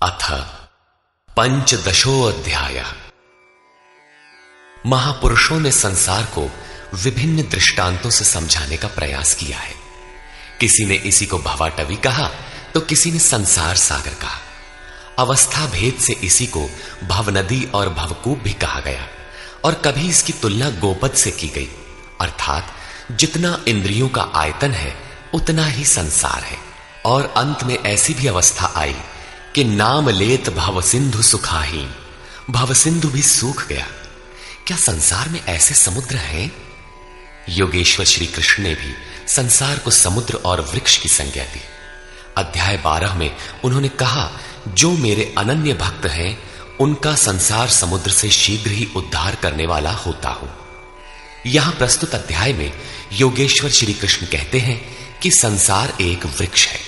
अथ पंचदशो अध्याय। महापुरुषों ने संसार को विभिन्न दृष्टांतों से समझाने का प्रयास किया है। किसी ने इसी को भवाटवी कहा तो किसी ने संसार सागर कहा। अवस्था भेद से इसी को भवनदी और भवकूप भी कहा गया और कभी इसकी तुलना गोपद से की गई, अर्थात जितना इंद्रियों का आयतन है उतना ही संसार है। और अंत में ऐसी भी अवस्था आई कि नाम लेत भव सिंधु सुखाहीन, भव सिंधु भी सूख गया। क्या संसार में ऐसे समुद्र हैं? योगेश्वर श्री कृष्ण ने भी संसार को समुद्र और वृक्ष की संज्ञा दी। अध्याय 12 में उन्होंने कहा, जो मेरे अनन्य भक्त हैं उनका संसार समुद्र से शीघ्र ही उद्धार करने वाला होता हूं। यहां प्रस्तुत अध्याय में योगेश्वर श्री कृष्ण कहते हैं कि संसार एक वृक्ष है।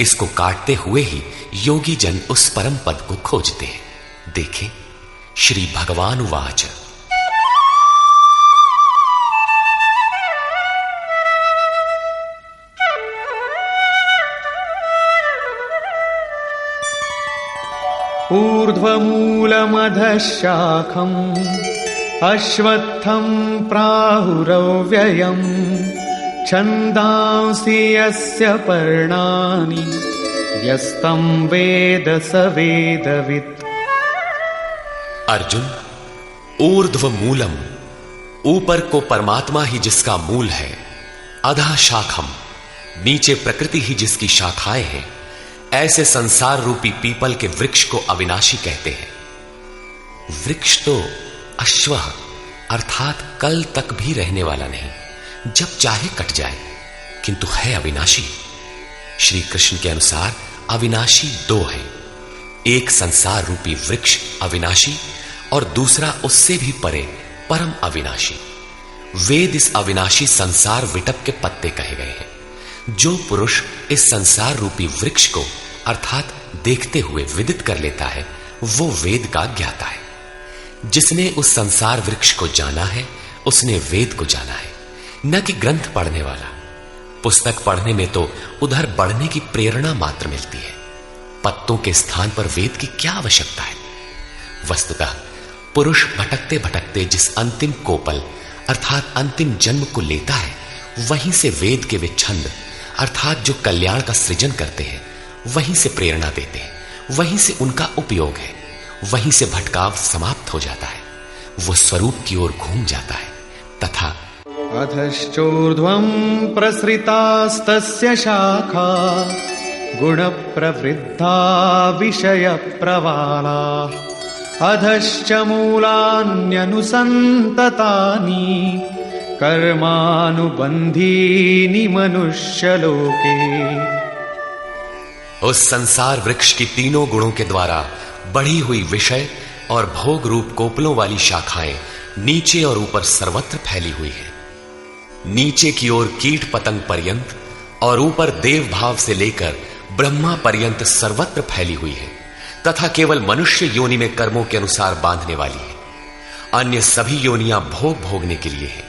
इसको काटते हुए ही योगी जन उस परम पद को खोजते हैं। देखें, श्री भगवान उवाच। ऊर्ध्वमूलमधः शाखम् अश्वत्थम् प्राहुरव्ययम् छन्दांसि यस्य पर्णानि यस्तम् वेद स वेदवित्। अर्जुन, ऊर्ध्व मूलम, ऊपर को परमात्मा ही जिसका मूल है, अधः शाखम, नीचे प्रकृति ही जिसकी शाखाएं हैं, ऐसे संसार रूपी पीपल के वृक्ष को अविनाशी कहते हैं। वृक्ष तो अश्व अर्थात कल तक भी रहने वाला नहीं, जब चाहे कट जाए, किंतु है अविनाशी। श्री कृष्ण के अनुसार अविनाशी दो हैं, एक संसार रूपी वृक्ष अविनाशी और दूसरा उससे भी परे परम अविनाशी। वेद इस अविनाशी संसार विटप के पत्ते कहे गए हैं। जो पुरुष इस संसार रूपी वृक्ष को अर्थात देखते हुए विदित कर लेता है, वो वेद का ज्ञाता है। जिसने उस संसार वृक्ष को जाना है उसने वेद को जाना है, न कि ग्रंथ पढ़ने वाला। पुस्तक पढ़ने में तो उधर बढ़ने की प्रेरणा मात्र मिलती है, पत्तों के स्थान पर वेद की क्या आवश्यकता है। वस्तुतः पुरुष भटकते भटकते जिस अंतिम कोपल अर्थात अंतिम जन्म को लेता है, वहीं से वेद के वे छंद अर्थात जो कल्याण का सृजन करते हैं, वहीं से प्रेरणा देते हैं, वहीं से उनका उपयोग है, वहीं से भटकाव समाप्त हो जाता है, वो स्वरूप की ओर घूम जाता है। तथा अधश्चोर्ध्वं प्रसृतास्तस्य शाखा गुण प्रवृद्धा विषय प्रवाला अधश्च मूलान्यनुसन्ततानि कर्मानुबंधीनि मनुष्यलोके। उस संसार वृक्ष की तीनों गुणों के द्वारा बढ़ी हुई विषय और भोग रूप कोपलों वाली शाखाएं नीचे और ऊपर सर्वत्र फैली हुई है। नीचे की ओर कीट पतंग पर्यंत और ऊपर देव भाव से लेकर ब्रह्मा पर्यंत सर्वत्र फैली हुई है, तथा केवल मनुष्य योनि में कर्मों के अनुसार बांधने वाली है। अन्य सभी योनियां भोग भोगने के लिए है।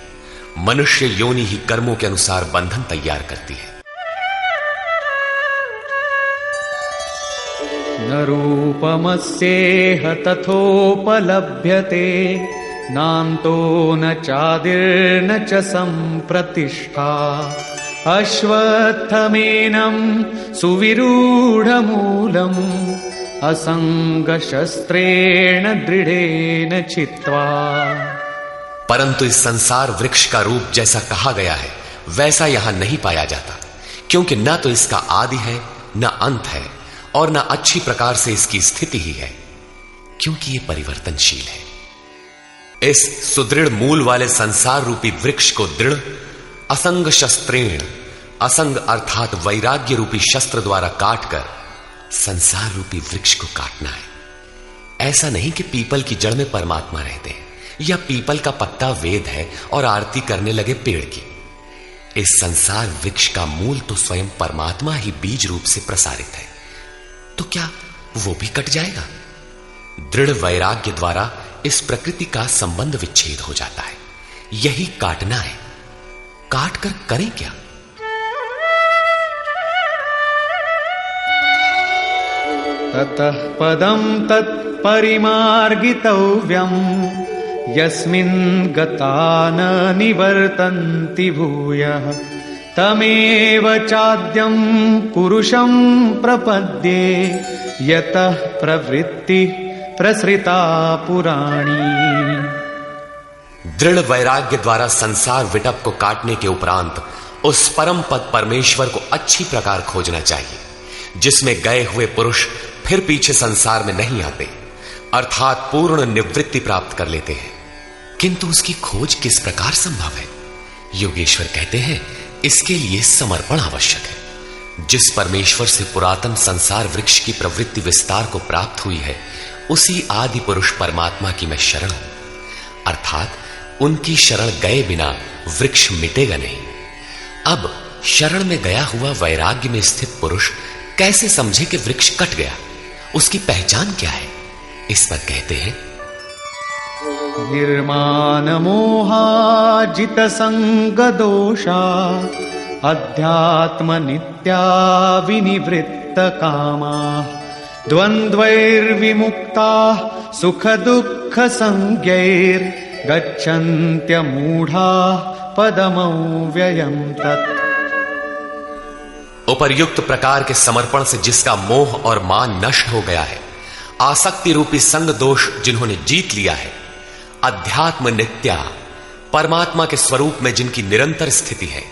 मनुष्य योनि ही कर्मों के अनुसार बंधन तैयार करती है। न रूपमस्येह तथोपलभ्यते नान्तो न चादिर्न च सम्प्रतिष्ठा अश्वत्थमेनं सुविरूढमूलम् असंगशस्त्रेण दृढ़ेन छित्त्वा। परंतु इस संसार वृक्ष का रूप जैसा कहा गया है वैसा यहां नहीं पाया जाता, क्योंकि न तो इसका आदि है न अंत है और न अच्छी प्रकार से इसकी स्थिति ही है, क्योंकि यह परिवर्तनशील है। इस सुदृढ़ मूल वाले संसार रूपी वृक्ष को दृढ़ असंग शस्त्रेण, असंग अर्थात वैराग्य रूपी शस्त्र द्वारा काटकर संसार रूपी वृक्ष को काटना है। ऐसा नहीं कि पीपल की जड़ में परमात्मा रहते हैं या पीपल का पत्ता वेद है और आरती करने लगे पेड़ की। इस संसार वृक्ष का मूल तो स्वयं परमात्मा ही बीज रूप से प्रसारित है, तो क्या वो भी कट जाएगा? दृढ़ वैराग्य द्वारा इस प्रकृति का संबंध विच्छेद हो जाता है। यही काटना है। काट कर करें क्या? ततः पदं तत्परिमार्गितव्यम् यस्मिन् गता न निवर्तन्ति भूयः तमेव चाद्यं पुरुषं प्रपद्ये यतः प्रवृत्ति प्रसृता पुराणी। दृढ़ वैराग्य द्वारा संसार विटप को काटने के उपरांत उस परम पद परमेश्वर को अच्छी प्रकार खोजना चाहिए, जिसमें गए हुए पुरुष फिर पीछे संसार में नहीं आते, अर्थात पूर्ण निवृत्ति प्राप्त कर लेते हैं। किंतु उसकी खोज किस प्रकार संभव है? योगेश्वर कहते हैं, इसके लिए समर्पण आवश्यक है। जिस परमेश्वर से पुरातन संसार वृक्ष की प्रवृत्ति विस्तार को प्राप्त हुई है, उसी आदि पुरुष परमात्मा की मैं शरण हूं, अर्थात उनकी शरण गए बिना वृक्ष मिटेगा नहीं। अब शरण में गया हुआ वैराग्य में स्थित पुरुष कैसे समझे कि वृक्ष कट गया? उसकी पहचान क्या है? इस पर कहते हैं, निर्माण मोहाजित संग दोषा अध्यात्म नित्या विनिवृत्त कामा द्वंद्वैर्विमुक्ता सुख दुःख संज्ञैर् गच्छन्त्य मूढ़ा पदमव्ययम् तत्। उपर्युक्त प्रकार के समर्पण से जिसका मोह और मान नष्ट हो गया है, आसक्ति रूपी संग दोष जिन्होंने जीत लिया है, अध्यात्म नित्या परमात्मा के स्वरूप में जिनकी निरंतर स्थिति है,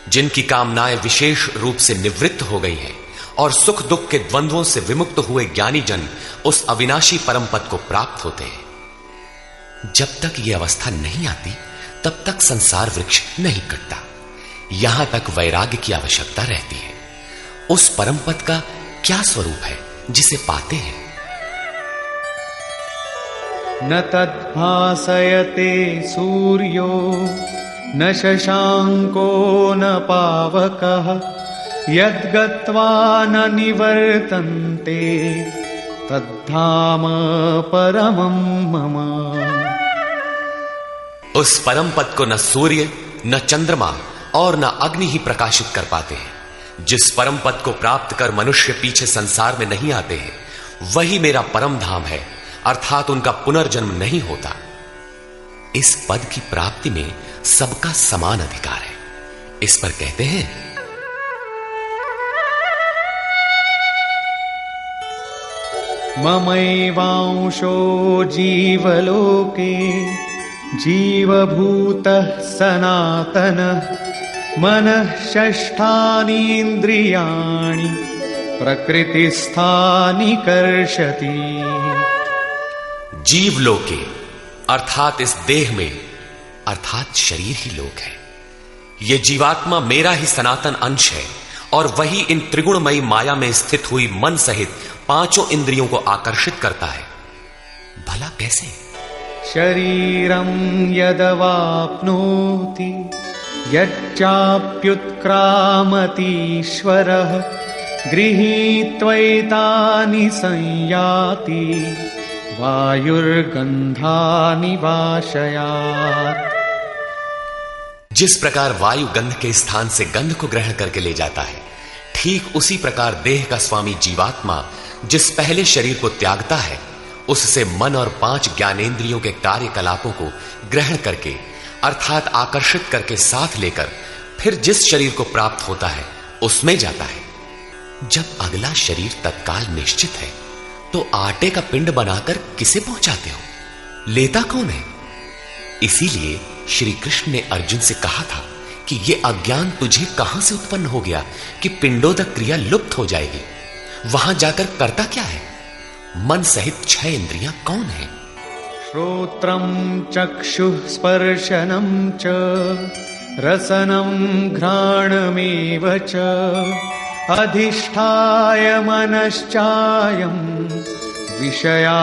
जिनकी कामनाएं विशेष रूप से निवृत्त हो गई हैं और सुख दुख के द्वंद्वों से विमुक्त हुए ज्ञानी जन उस अविनाशी परम पद को प्राप्त होते हैं। जब तक यह अवस्था नहीं आती, तब तक संसार वृक्ष नहीं कटता। यहां तक वैराग्य की आवश्यकता रहती है। उस परम पद का क्या स्वरूप है जिसे पाते हैं? न तद्भासयते सूर्यो न शशांको न पावकः यद्गत्वा न निवर्तन्ते तद्धाम परमं मम। उस परम पद को न सूर्य, न चंद्रमा और न अग्नि ही प्रकाशित कर पाते हैं। जिस परम पद को प्राप्त कर मनुष्य पीछे संसार में नहीं आते हैं, वही मेरा परम धाम है, अर्थात उनका पुनर्जन्म नहीं होता। इस पद की प्राप्ति में सबका समान अधिकार है। इस पर कहते हैं, ममैवांशो जीवलोके जीवभूतः सनातनः मनः षष्ठानीन्द्रियाणि प्रकृतिस्थानि कर्षति। जीवलोके अर्थात इस देह में, अर्थात शरीर ही लोक है। यह जीवात्मा मेरा ही सनातन अंश है और वही इन त्रिगुणमयी माया में स्थित हुई मन सहित पांचों इंद्रियों को आकर्षित करता है। भला कैसे? शरीरं यदवाप्नोति यच्चाप्युत्क्रामतीश्वरः गृहीत्वैतानि संयाति वायुर्गंधानि वाशयात्। जिस प्रकार वायु गंध के स्थान से गंध को ग्रहण करके ले जाता है, ठीक उसी प्रकार देह का स्वामी जीवात्मा जिस पहले शरीर को त्यागता है, उससे मन और 5 ज्ञानेंद्रियों के कार्यकलापों को ग्रहण करके अर्थात आकर्षित करके साथ लेकर फिर जिस शरीर को प्राप्त होता है उसमें जाता है। जब अगला शरीर तत्काल निश्चित है, तो आटे का पिंड बनाकर किसे पहुंचाते हो? लेता कौन है? इसीलिए श्री कृष्ण ने अर्जुन से कहा था कि यह अज्ञान तुझे कहां से उत्पन्न हो गया कि पिंडोदक क्रिया लुप्त हो जाएगी। वहां जाकर करता क्या है? मन सहित 6 इंद्रियां कौन है? श्रोत्रं चक्षुः स्पर्शनं च रसनं घ्राणमेव च अधिष्ठाय मनश्चायं विषयानुपसेवते।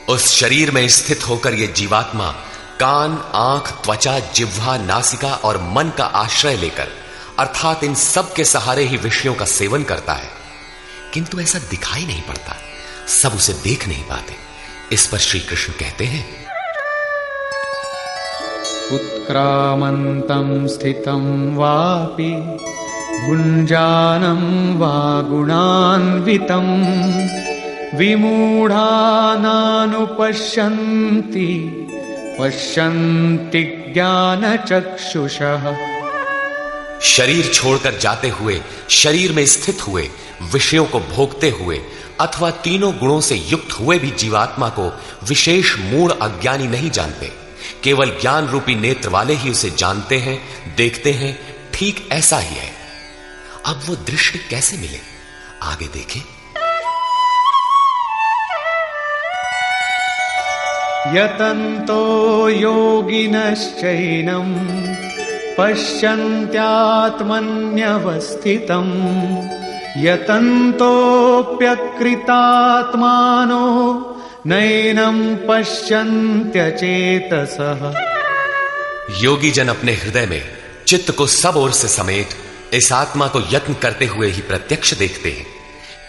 उस शरीर में स्थित होकर यह जीवात्मा कान, आंख, त्वचा, जिह्वा, नासिका और मन का आश्रय लेकर अर्थात इन सब के सहारे ही विषयों का सेवन करता है, किंतु ऐसा दिखाई नहीं पड़ता, सब उसे देख नहीं पाते। इस पर श्री कृष्ण कहते हैं, उत्क्रामन्तं स्थितं वापि भुञ्जानं वा गुणान्वितं विमूढानानुपश्यन्ति पश्यन्ति ज्ञानचक्षुषः। शरीर छोड़कर जाते हुए, शरीर में स्थित हुए, विषयों को भोगते हुए अथवा तीनों गुणों से युक्त हुए भी जीवात्मा को विशेष मूढ़ अज्ञानी नहीं जानते। केवल ज्ञान रूपी नेत्र वाले ही उसे जानते हैं, देखते हैं। ठीक ऐसा ही है। अब वो दृष्टि कैसे मिले, आगे देखें। यतन्तो योगिनश्चैनं पश्यन्त्यात्मन्यवस्थितं यतन्तोऽप्यकृतात्मानो नैनं पश्यन्त्यचेतसः। योगी जन अपने हृदय में चित्त को सब ओर से समेट इस आत्मा को यत्न करते हुए ही प्रत्यक्ष देखते हैं,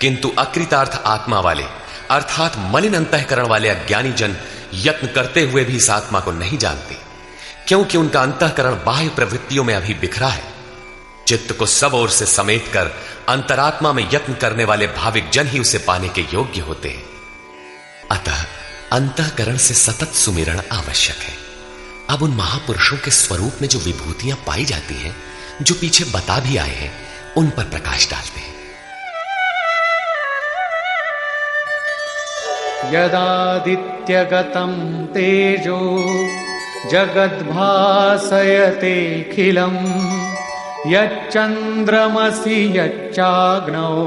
किंतु अकृतार्थ आत्मा वाले अर्थात मलिन अंतःकरण वाले अज्ञानी जन यत्न करते हुए भी इस आत्मा को नहीं जानते, क्योंकि उनका अंतःकरण बाह्य प्रवृत्तियों में अभी बिखरा है। चित्त को सब ओर से समेटकर अंतरात्मा में यत्न करने वाले भाविक जन ही उसे पाने के योग्य होते हैं। अतः अंतःकरण से सतत सुमिरण आवश्यक है। अब उन महापुरुषों के स्वरूप में जो विभूतियां पाई जाती हैं, जो पीछे बता भी आए हैं, उन पर प्रकाश डालते हैं। यदादित्यगतं तेजो जगद्भासयतेऽखिलम् यच्चन्द्रमसि यच्चाग्नौ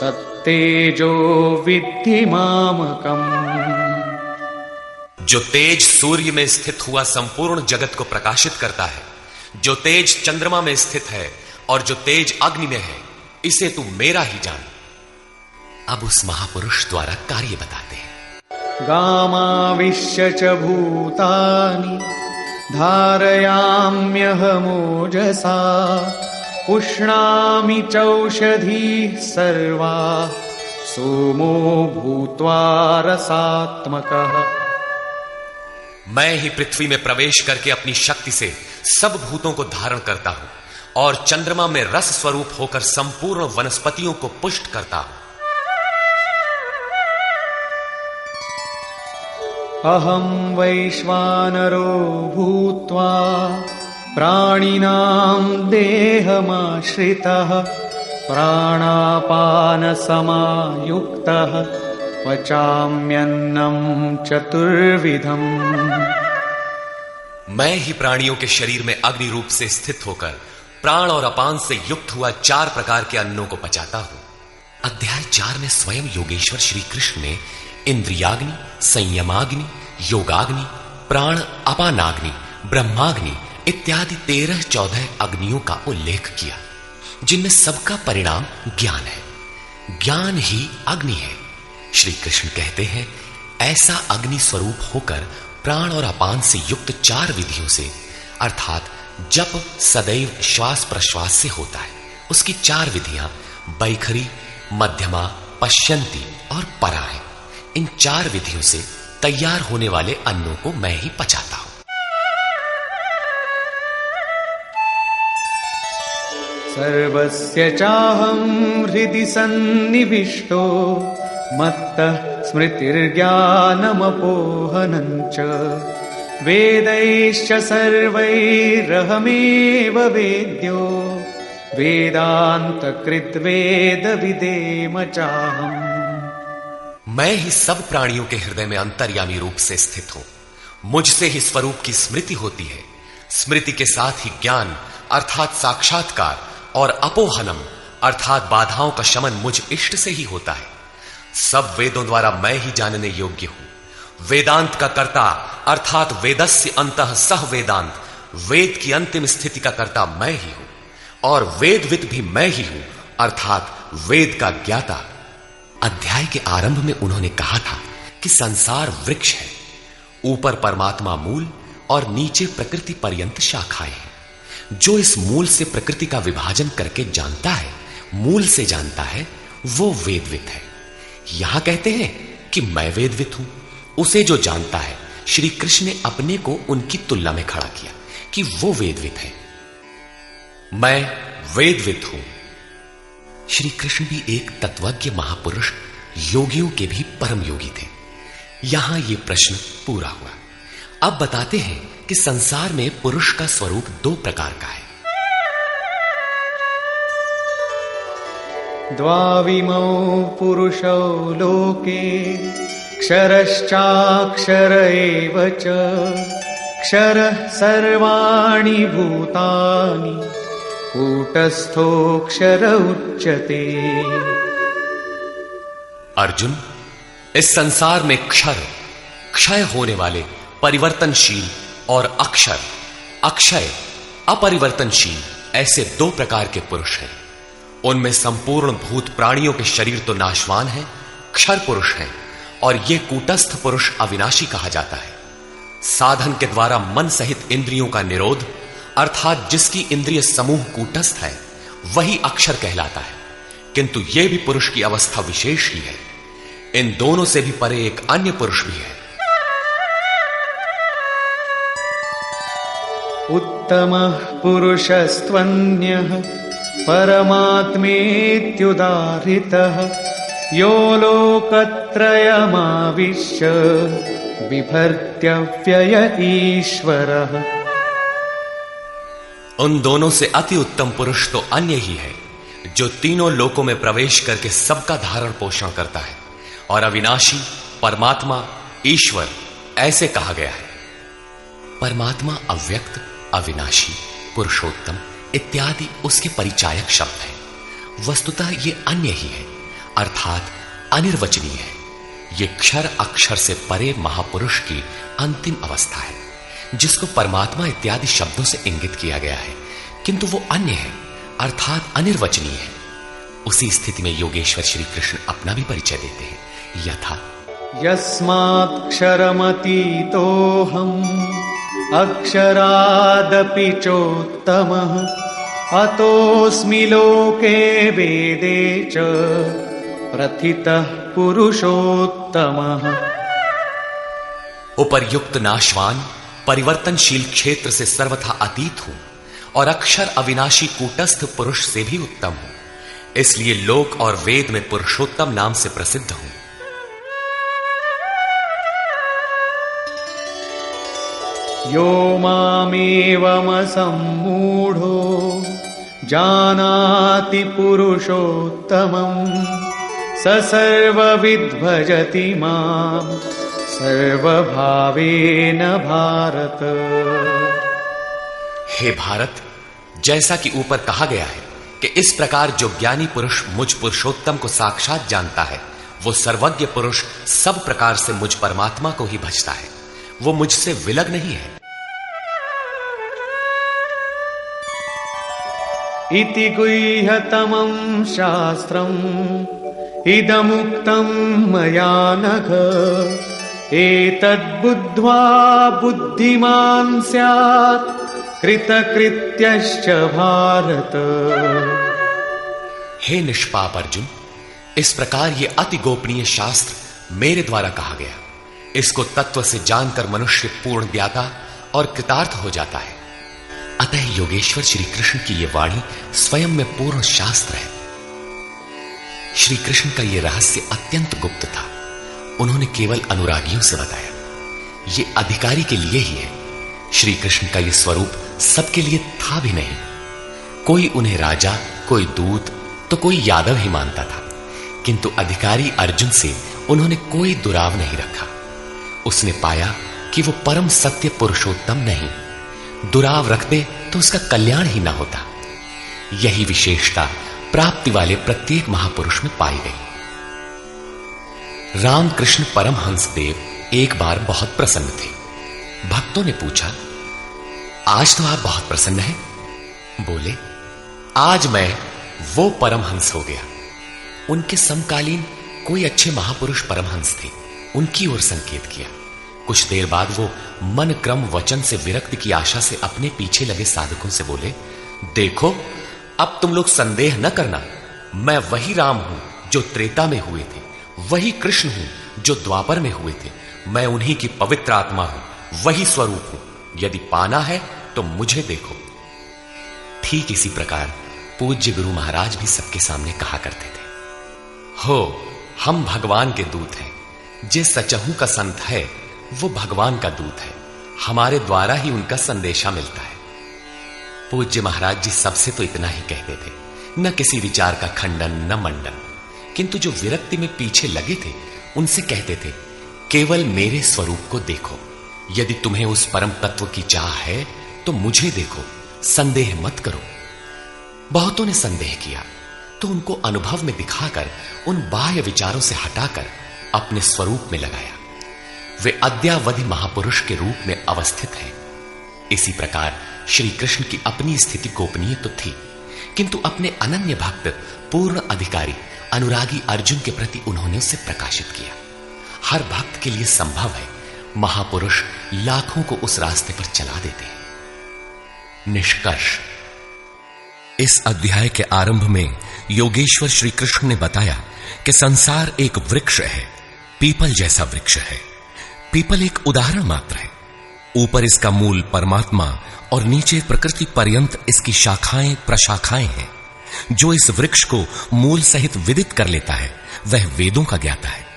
तत्तेजो विद्धि मामकम्। जो तेज सूर्य में स्थित हुआ संपूर्ण जगत को प्रकाशित करता है, जो तेज चंद्रमा में स्थित है और जो तेज अग्नि में है, इसे तू मेरा ही जान। अब उस महापुरुष द्वारा कार्य बताते हैं। गामाविश्य च भूतानि धारयाम्यहमोजसा पुष्णामि चौषधीः सर्वाः सोमो भूत्वा रसात्मकः। मैं ही पृथ्वी में प्रवेश करके अपनी शक्ति से सब भूतों को धारण करता हूं और चंद्रमा में रस स्वरूप होकर संपूर्ण वनस्पतियों को पुष्ट करता हूं। अहं वैश्वानरो भूत्वा प्राणिनां देहमाश्रितः प्राणापानसमायुक्तः पचाम्यन्नं चतुर्विधम्। मैं ही प्राणियों के शरीर में अग्नि रूप से स्थित होकर प्राण और अपान से युक्त हुआ 4 प्रकार के अन्नों को पचाता हूं। अध्याय 4 में स्वयं योगेश्वर श्री कृष्ण ने इंद्रियाग्नि, संयमाग्नि, योगाग्नि, प्राण अपानाग्नि, ब्रह्माग्नि इत्यादि 13-14 अग्नियों का उल्लेख किया, जिनमें सबका परिणाम ज्ञान है। ज्ञान ही अग्नि है। श्री कृष्ण कहते हैं, ऐसा अग्नि स्वरूप होकर प्राण और अपान से युक्त 4 विधियों से, अर्थात जप सदैव श्वास प्रश्वास से होता है, उसकी 4 विधियां बैखरी, मध्यमा, पश्यंती और परा है। इन 4 विधियों से तैयार होने वाले अन्नों को मैं ही पचाता हूं। सर्वस्य चाहं हृदि सन्निविष्टो मत्तः स्मृतिर्ज्ञानमपोहनं च वेदैश्च सर्वैरहमेव वेद्यो वेदान्तकृद्वेदविदेम चाहम्। मैं ही सब प्राणियों के हृदय में अंतर्यामी रूप से स्थित हूं। मुझसे ही स्वरूप की स्मृति होती है। स्मृति के साथ ही ज्ञान अर्थात साक्षात्कार और अपोहनम अर्थात बाधाओं का शमन मुझ इष्ट से ही होता है। सब वेदों द्वारा मैं ही जानने योग्य हूं। वेदांत का कर्ता अर्थात वेदस्य अंतः सह वेदांत, वेद की अंतिम स्थिति का कर्ता मैं ही हूं और वेदविद भी मैं ही हूं अर्थात वेद का ज्ञाता। अध्याय के आरंभ में उन्होंने कहा था कि संसार वृक्ष है, ऊपर परमात्मा मूल और नीचे प्रकृति पर्यंत शाखाएं हैं। जो इस मूल से प्रकृति का विभाजन करके जानता है, मूल से जानता है, वो वेदविद है। यहां कहते हैं कि मैं वेदविद हूं। उसे जो जानता है, श्री कृष्ण ने अपने को उनकी तुलना में खड़ा किया कि वो वेदविद है। मैं वेदविद हूं। श्री कृष्ण भी एक तत्वज्ञ महापुरुष, योगियों के भी परम योगी थे। यहां यह प्रश्न पूरा हुआ। अब बताते हैं कि संसार में पुरुष का स्वरूप दो प्रकार का है। द्वाविमौ पुरुषौ लोके क्षरश्चाक्षर एव च क्षरः सर्वाणि भूतानि कूटस्थोऽक्षर उच्यते। अर्जुन, इस संसार में क्षर, क्षय होने वाले, परिवर्तनशील, और अक्षर, अक्षय, अपरिवर्तनशील, ऐसे दो प्रकार के पुरुष हैं। उनमें संपूर्ण भूत प्राणियों के शरीर तो नाशवान है, क्षर पुरुष हैं, और ये कूटस्थ पुरुष अविनाशी कहा जाता है। साधन के द्वारा मन सहित इंद्रियों का निरोध, अर्थात जिसकी इंद्रिय समूह कूटस्थ है, वही अक्षर कहलाता है। किंतु यह भी पुरुष की अवस्था विशेष ही है। इन दोनों से भी परे एक अन्य पुरुष भी है। उत्तमः पुरुषस्त्वन्यः परमात्मेत्युदाहृतः यो लोकत्रयमाविश्य बिभर्त्यव्यय ईश्वरः। उन दोनों से अति उत्तम पुरुष तो अन्य ही है, जो तीनों लोकों में प्रवेश करके सबका धारण पोषण करता है, और अविनाशी, परमात्मा, ईश्वर ऐसे कहा गया है। परमात्मा अव्यक्त, अविनाशी, पुरुषोत्तम इत्यादि उसके परिचायक शब्द हैं। वस्तुतः ये अन्य ही है, अर्थात अनिर्वचनीय है। ये क्षर अक्षर से परे महापुरुष की अंतिम अवस्था है, जिसको परमात्मा इत्यादि शब्दों से इंगित किया गया है, किंतु वो अन्य है, अर्थात अनिर्वचनीय है। उसी स्थिति में योगेश्वर श्री कृष्ण अपना भी परिचय देते हैं। यथा यस्मात्क्षरमतीतोऽहम् अक्षरादपि चोत्तमः अतोऽस्मि लोके वेदे च प्रथितः पुरुषोत्तमः। उपर्युक्त नाशवान, परिवर्तनशील क्षेत्र से सर्वथा अतीत हूं, और अक्षर अविनाशी कूटस्थ पुरुष से भी उत्तम हूं। इसलिए लोक और वेद में पुरुषोत्तम नाम से प्रसिद्ध हूं। यो मामेवमसम्मूढो जानाति पुरुषोत्तमम् स सर्वविद् भजति मां सर्वभावेन भारत। हे भारत, जैसा कि ऊपर कहा गया है कि इस प्रकार जो ज्ञानी पुरुष मुझ पुरुषोत्तम को साक्षात जानता है, वो सर्वज्ञ पुरुष सब प्रकार से मुझ परमात्मा को ही भजता है। वो मुझसे विलग नहीं है। इति गुह्यतमं शास्त्रम् इदमुक्तं मया नघ एतद्बुद्ध्वा बुद्धिमान् स्यात् कृतकृत्यश्च भारत। हे निष्पाप अर्जुन, इस प्रकार ये अति गोपनीय शास्त्र मेरे द्वारा कहा गया। इसको तत्व से जानकर मनुष्य पूर्ण ज्ञाता और कृतार्थ हो जाता है। अतः योगेश्वर श्री कृष्ण की यह वाणी स्वयं में पूर्ण शास्त्र है। श्री कृष्ण का यह रहस्य अत्यंत गुप्त था। उन्होंने केवल अनुरागियों से बताया। यह अधिकारी के लिए ही है। श्री कृष्ण का यह स्वरूप सबके लिए था भी नहीं। कोई उन्हें राजा, कोई दूत, तो कोई यादव ही मानता था, किंतु अधिकारी अर्जुन से उन्होंने कोई दुराव नहीं रखा। उसने पाया कि वो परम सत्य पुरुषोत्तम नहीं, दुराव रखते तो उसका कल्याण ही ना होता। यही विशेषता प्राप्ति वाले प्रत्येक महापुरुष में पाई गई। रामकृष्ण परमहंस देव एक बार बहुत प्रसन्न थे। भक्तों ने पूछा, आज तो आप बहुत प्रसन्न हैं? बोले, आज मैं वो परमहंस हो गया। उनके समकालीन कोई अच्छे महापुरुष परमहंस थे, उनकी ओर संकेत किया। कुछ देर बाद वो मन क्रम वचन से विरक्ति की आशा से अपने पीछे लगे साधकों से बोले, देखो, अब तुम लोग संदेह न करना, मैं वही राम हूं जो त्रेता में हुए थे, वही कृष्ण हूं जो द्वापर में हुए थे। मैं उन्हीं की पवित्र आत्मा हूं, वही स्वरूप हूं। यदि पाना है तो मुझे देखो। ठीक इसी प्रकार पूज्य गुरु महाराज भी सबके सामने कहा करते थे, हो हम भगवान के दूत हैं। जे सचहू का संत है वो भगवान का दूत है, हमारे द्वारा ही उनका संदेशा मिलता है। पूज्य महाराज जी सबसे तो इतना ही कहते थे, न किसी विचार का खंडन न मंडन, किंतु जो विरक्ति में पीछे लगे थे उनसे कहते थे, केवल मेरे स्वरूप को देखो, यदि तुम्हें उस परम तत्व की चाह है तो मुझे देखो, संदेह मत करो। बहुतों ने संदेह किया तो उनको अनुभव में दिखाकर उन बाह्य विचारों से हटाकर अपने स्वरूप में लगाया। वे अद्यावधि महापुरुष के रूप में अवस्थित हैं। इसी प्रकार श्री कृष्ण की अपनी स्थिति गोपनीय तो थी, किंतु अपने अनन्य भक्त पूर्ण अधिकारी अनुरागी अर्जुन के प्रति उन्होंने उसे प्रकाशित किया। हर भक्त के लिए संभव है, महापुरुष लाखों को उस रास्ते पर चला देते हैं। निष्कर्ष, इस अध्याय के आरंभ में योगेश्वर श्री कृष्ण ने बताया कि संसार एक वृक्ष है, पीपल जैसा वृक्ष है। पीपल एक उदाहरण मात्र है। ऊपर इसका मूल परमात्मा और नीचे प्रकृति पर्यंत इसकी शाखाएं प्रशाखाएं हैं। जो इस वृक्ष को मूल सहित विदित कर लेता है वह वेदों का ज्ञाता है।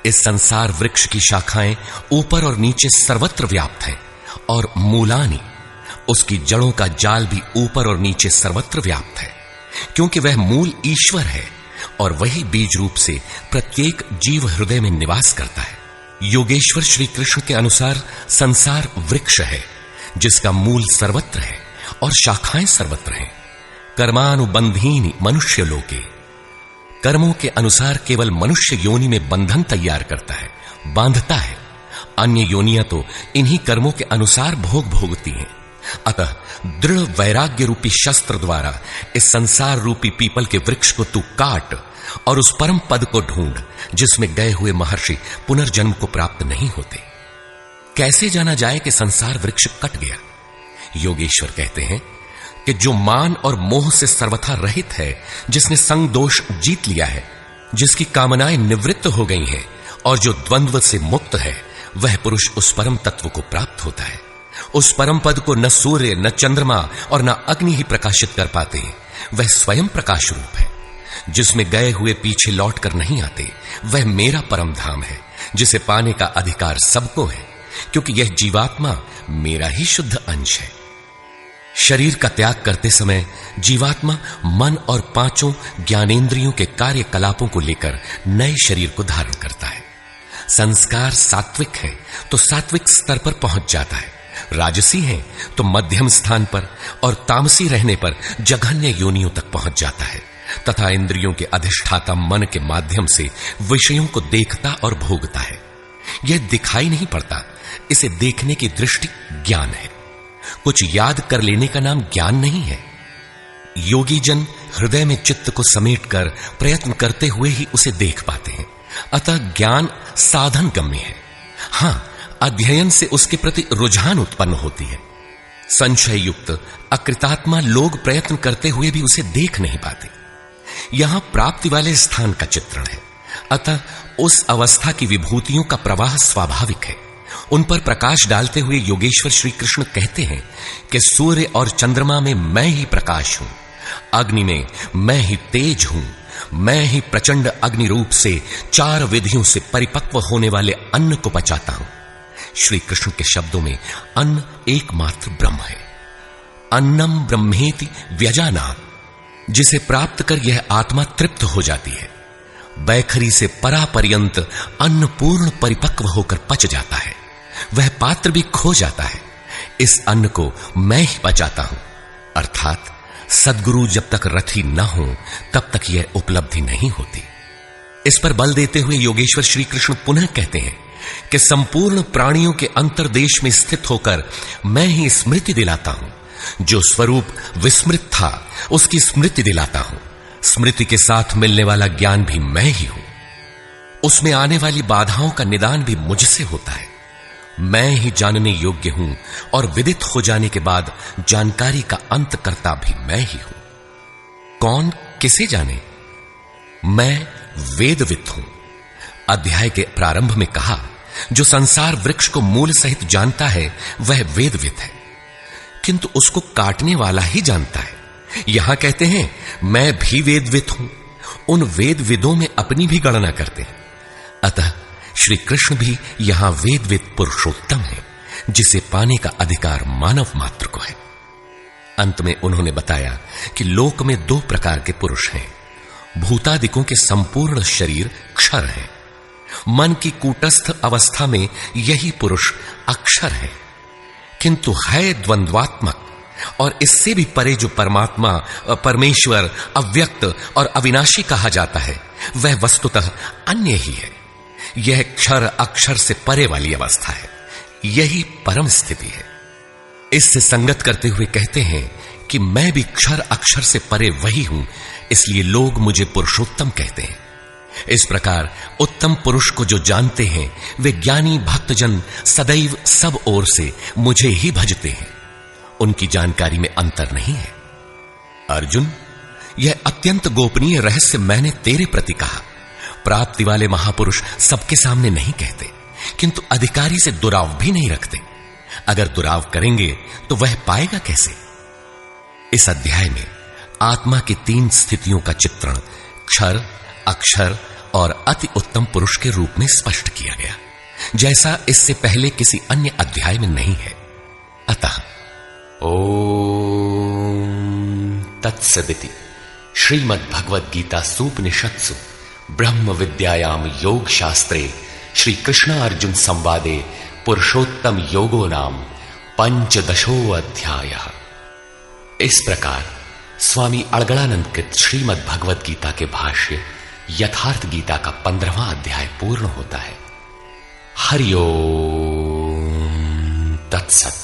इस संसार वृक्ष की शाखाएं ऊपर और नीचे सर्वत्र व्याप्त हैं और मूलानि, उसकी जड़ों का जाल भी ऊपर और नीचे सर्वत्र व्याप्त है, क्योंकि वह मूल ईश्वर है और वही बीज रूप से प्रत्येक जीव हृदय में निवास करता है। योगेश्वर श्री कृष्ण के अनुसार संसार वृक्ष है जिसका मूल सर्वत्र है और शाखाएं सर्वत्र हैं। कर्मानुबंधीनि मनुष्य लोके, कर्मों के अनुसार केवल मनुष्य योनि में बंधन तैयार करता है, बांधता है। अन्य योनियां तो इन्हीं कर्मों के अनुसार भोग भोगती हैं। अतः दृढ़ वैराग्य रूपी शस्त्र द्वारा इस संसार रूपी पीपल के वृक्ष को तू काट और उस परम पद को ढूंढ जिसमें गए हुए महर्षि पुनर्जन्म को प्राप्त नहीं होते। कैसे जाना जाए कि संसार वृक्ष कट गया? योगेश्वर कहते हैं कि जो मान और मोह से सर्वथा रहित है, जिसने संग दोष जीत लिया है, जिसकी कामनाएं निवृत्त हो गई हैं और जो द्वंद्व से मुक्त है, वह पुरुष उस परम तत्व को प्राप्त होता है। उस परम पद को न सूर्य, न चंद्रमा और न अग्नि ही प्रकाशित कर पाते हैं। वह स्वयं प्रकाश रूप है जिसमें गए हुए पीछे लौट कर नहीं आते। वह मेरा परम धाम है जिसे पाने का अधिकार सबको है, क्योंकि यह जीवात्मा मेरा ही शुद्ध अंश है। शरीर का त्याग करते समय जीवात्मा मन और पांचों ज्ञानेंद्रियों के कार्यकलापों को लेकर नए शरीर को धारण करता है। संस्कार सात्विक है तो सात्विक स्तर पर पहुंच जाता है, राजसी है तो मध्यम स्थान पर और तामसी रहने पर जघन्य योनियों तक पहुंच जाता है तथा इंद्रियों के अधिष्ठाता मन के माध्यम से विषयों को देखता और भोगता है। यह दिखाई नहीं पड़ता, इसे देखने की दृष्टि ज्ञान है। कुछ याद कर लेने का नाम ज्ञान नहीं है। योगी जन हृदय में चित्त को समेटकर प्रयत्न करते हुए ही उसे देख पाते हैं। अतः ज्ञान साधन गम्य है। हां, अध्ययन से उसके प्रति रुझान उत्पन्न होती है। संशय युक्त अकृतात्मा लोग प्रयत्न करते हुए भी उसे देख नहीं पाते। यहां प्राप्ति वाले स्थान का चित्रण है। अतः उस अवस्था की विभूतियों का प्रवाह स्वाभाविक है। उन पर प्रकाश डालते हुए योगेश्वर श्री कृष्ण कहते हैं कि सूर्य और चंद्रमा में मैं ही प्रकाश हूं, अग्नि में मैं ही तेज हूं, मैं ही प्रचंड अग्नि रूप से 4 विधियों से परिपक्व होने वाले अन्न को पचाता हूं। श्री कृष्ण के शब्दों में अन्न एकमात्र ब्रह्म है। अन्नम ब्रह्मेति व्यजानात्, जिसे प्राप्त कर यह आत्मा तृप्त हो जाती है। बैखरी से परापर्यंत अन्न पूर्ण परिपक्व होकर पच जाता है, वह पात्र भी खो जाता है। इस अन्न को मैं ही पचाता हूं, अर्थात सद्गुरु जब तक रथी न हो तब तक यह उपलब्धि नहीं होती। इस पर बल देते हुए योगेश्वर श्री कृष्ण पुनः कहते हैं कि संपूर्ण प्राणियों के अंतर्देश में स्थित होकर मैं ही स्मृति दिलाता हूं। जो स्वरूप विस्मृत था उसकी स्मृति दिलाता हूं। स्मृति के साथ मिलने वाला ज्ञान भी मैं ही हूं। उसमें आने वाली बाधाओं का निदान भी मुझसे होता है। मैं ही जानने योग्य हूं और विदित हो जाने के बाद जानकारी का अंत करता भी मैं ही हूं। कौन किसे जाने? मैं वेदविद हूं। अध्याय के प्रारंभ में कहा, जो संसार वृक्ष को मूल सहित जानता है वह वेदविद है, किंतु उसको काटने वाला ही जानता है। यहां कहते हैं मैं भी वेदविद हूं, उन वेदविदों में अपनी भी गणना करते हैं। अतः श्री कृष्ण भी यहां वेदविद पुरुषोत्तम है, जिसे पाने का अधिकार मानव मात्र को है। अंत में उन्होंने बताया कि लोक में दो प्रकार के पुरुष हैं। भूतादिकों के संपूर्ण शरीर क्षर है, मन की कूटस्थ अवस्था में यही पुरुष अक्षर है, किंतु है द्वंद्वात्मक और इससे भी परे जो परमात्मा, परमेश्वर, अव्यक्त और अविनाशी कहा जाता है, वह वस्तुतः अन्य ही है। यह क्षर अक्षर से परे वाली अवस्था है, यही परम स्थिति है। इससे संगत करते हुए कहते हैं कि मैं भी क्षर अक्षर से परे वही हूं, इसलिए लोग मुझे पुरुषोत्तम कहते हैं। इस प्रकार उत्तम पुरुष को जो जानते हैं, वे ज्ञानी भक्तजन सदैव सब ओर से मुझे ही भजते हैं। उनकी जानकारी में अंतर नहीं है। अर्जुन, यह अत्यंत गोपनीय रहस्य मैंने तेरे प्रति कहा। प्राप्ति वाले महापुरुष सबके सामने नहीं कहते, किंतु अधिकारी से दुराव भी नहीं रखते। अगर दुराव करेंगे तो वह पाएगा कैसे? इस अध्याय में आत्मा की 3 स्थितियों का चित्रण क्षर, अक्षर और अति उत्तम पुरुष के रूप में स्पष्ट किया गया, जैसा इससे पहले किसी अन्य अध्याय में नहीं है। अतः ओम तत्सदिति श्रीमद् भगवद गीता सूपनिषत्सु ब्रह्म विद्यायाम योग शास्त्रे श्री कृष्ण अर्जुन संवादे पुरुषोत्तम योगो नाम 15 अध्यायः। इस प्रकार स्वामी अड़गड़ानंद कृत श्रीमद् भगवद गीता के भाष्य यथार्थ गीता का 15वां अध्याय पूर्ण होता है। हरि ओम तत्सत।